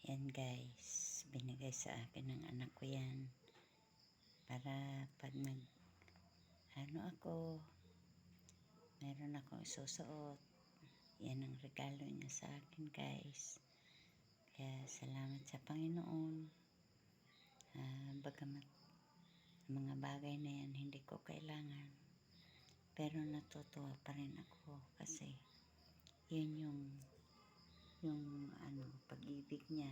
Yan guys, binigay sa akin ng anak ko yan para pag ako, meron akong isusuot. Yan ang regalo niya sa akin guys. Kaya salamat sa Panginoon. Bagamat mga bagay na yan hindi ko kailangan, pero natutuwa pa rin ako kasi yun yung pag-ibig niya,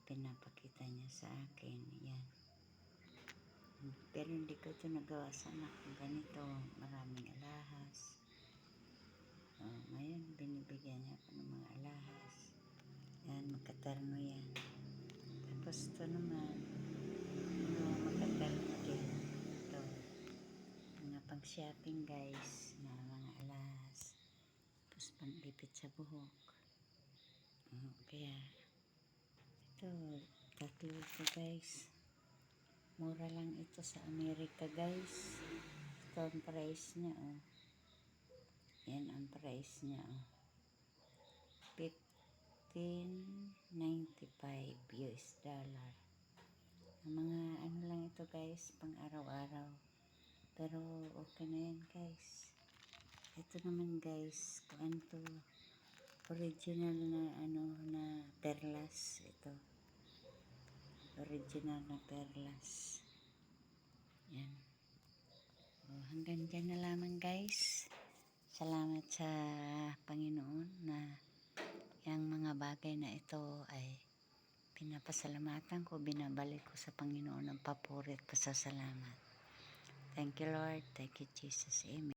pinapakita niya sa akin. Yan. Pero hindi ko ito nagawa sa anak ko ganito, maraming alahas. Ngayon binibigyan niya ako ng mga alahas. Yan, magkaterno yan. Tapos ito naman, magkaterno din. Ito, mga pang shopping guys, na mga alahas. Tapos panlipit sa buhok. Kaya ito, tatlo ito guys. Mura lang ito sa Amerika guys. Ito ang price niya, oh. Yan ang price niya, oh. $15.95 US. Ang mga ano lang ito guys, pang araw-araw. Pero okay na yan guys. Ito naman guys, kung to, original na na perlas. Ito, original na perlas. Yan. Hanggang dyan na lamang guys. Salamat sa Panginoon na yung mga bagay na ito ay pinapasalamatan ko, binabalik ko sa Panginoon ng papuri at pasasalamat. Thank you Lord, thank you Jesus, Amen.